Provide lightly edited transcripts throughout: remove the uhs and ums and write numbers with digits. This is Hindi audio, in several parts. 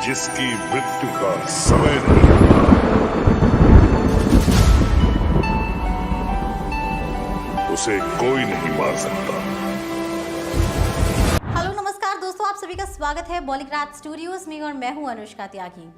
जिसकी मृत्यु का समय नहीं, उसे कोई नहीं मार सकता। हेलो नमस्कार दोस्तों, आप सभी का स्वागत है बॉलीग्राज स्टूडियोज में और मैं हूं अनुष्का त्यागी।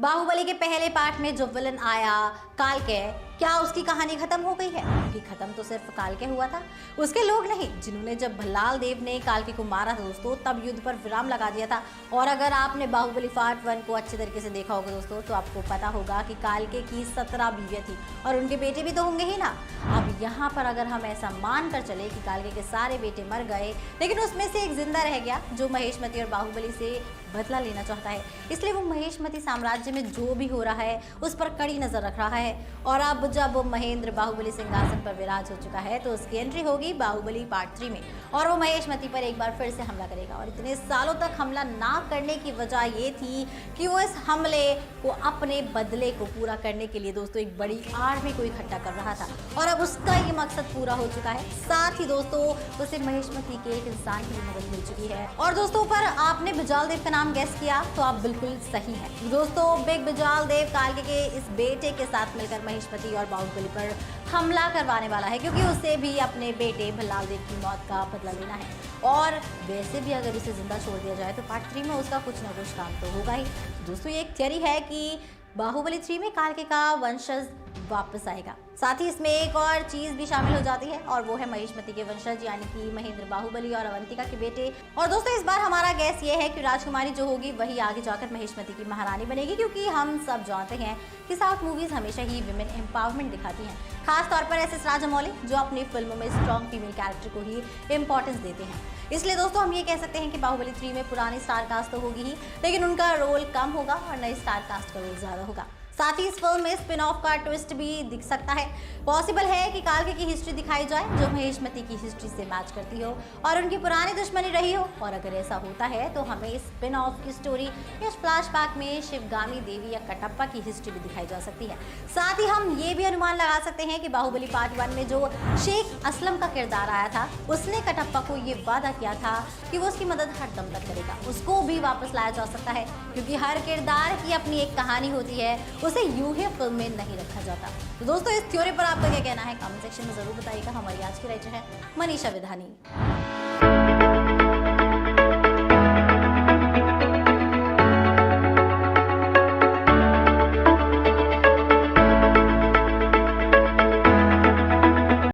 बाहुबली के पहले पार्ट में जो विलन आया कालके, क्या उसकी कहानी खत्म हो गई है? क्योंकि खत्म तो सिर्फ कालके हुआ था, उसके लोग नहीं। जिन्होंने जब भल्लाल देव ने कालके को मारा था दोस्तों, तब युद्ध पर विराम लगा दिया था। और अगर आपने बाहुबली पार्ट 1 को अच्छे तरीके से देखा होगा दोस्तों, तो आपको पता होगा कि कालके की 17 बीवियां थी और उनके बेटे भी तो होंगे ही ना। अब यहाँ पर अगर हम ऐसा मान कर चले कि कालके के सारे बेटे मर गए, लेकिन उसमें से एक जिंदा रह गया जो महेशमती और बाहुबली से बदला लेना चाहता है, इसलिए वो महेशमती साम्राज्य में जो भी हो रहा है उस पर कड़ी नजर रख रहा है। और अब जब महेंद्र बाहुबली सिंहासन पर विराज हो चुका है, तो उसकी एंट्री होगी बाहुबली पार्ट 3 में और वो महेशमती पर एक बार फिर से हमला करेगा। और इतने सालों तक हमला ना करने की वजह ये थी कि वो इस हमले को अपने बदले को पूरा करने के लिए दोस्तों एक बड़ी आर्मी को इकट्ठा कर रहा था, और अब उसका ये मकसद पूरा हो चुका है। साथ ही दोस्तों उसे महेशमती के एक इंसान की भी मदद मिल चुकी है। और दोस्तों पर आपने बिजाल देव का नाम गेस किया तो आप बिल्कुल सही है दोस्तों। बिग बिजाल देव कालके के इस बेटे के साथ मिलकर महेशमती और बाहुबली पर हमला करवाने वाला है, क्योंकि उसे भी अपने बेटे भल्लाल देव की मौत का बदला लेना है। और वैसे भी अगर उसे जिंदा छोड़ दिया जाए तो पार्ट 3 में उसका कुछ ना कुछ काम तो होगा ही दोस्तों। ये एक थियरी है कि बाहुबली 3 में कालके का वंशज वापस आएगा। साथ ही इसमें एक और चीज भी शामिल हो जाती है, और वो है महेशमती के वंशज यानी कि महेंद्र बाहुबली और अवंतिका के बेटे। और दोस्तों इस बार हमारा गैस ये है कि राजकुमारी जो होगी वही आगे जाकर महेशमती की महारानी बनेगी, क्योंकि हम सब जानते हैं कि साउथ मूवीज हमेशा ही विमेन एम्पावरमेंट दिखाती हैं, खास तौर पर एस.एस. राजामौली जो अपनी फिल्मों में स्ट्रॉन्ग फीमेल कैरेक्टर को ही इंपॉर्टेंस देते हैं। इसलिए दोस्तों हम ये कह सकते हैं कि बाहुबली 3 में पुरानी स्टार कास्ट तो होगी ही, लेकिन उनका रोल कम होगा और नई स्टार कास्ट का रोल ज्यादा होगा। साथ ही इस फिल्म में स्पिन ऑफ का ट्विस्ट भी दिख सकता है। पॉसिबल है कि कालके की हिस्ट्री दिखाई जाए जो महेशमती की हिस्ट्री से मैच करती हो और उनकी पुरानी दुश्मनी रही हो। और अगर ऐसा होता है तो हमें स्पिन ऑफ की स्टोरी या फ्लैशबैक में शिवगामी देवी या कटप्पा की हिस्ट्री भी दिखाई जा सकती है। साथ ही हम ये भी अनुमान लगा सकते हैं कि बाहुबली पार्ट 1 में जो शेख असलम का किरदार आया था, उसने कटप्पा को ये वादा किया था कि वो उसकी मदद हर दम तक करेगा। उसको भी वापस लाया जा सकता है, क्योंकि हर किरदार की अपनी एक कहानी होती है, उसे यूं ही फिल्म में नहीं रखा जाता। तो दोस्तों इस थ्योरी पर आपका क्या कहना है कमेंट सेक्शन में जरूर बताइएगा। हमारी आज की राइटर है मनीषा विधानी।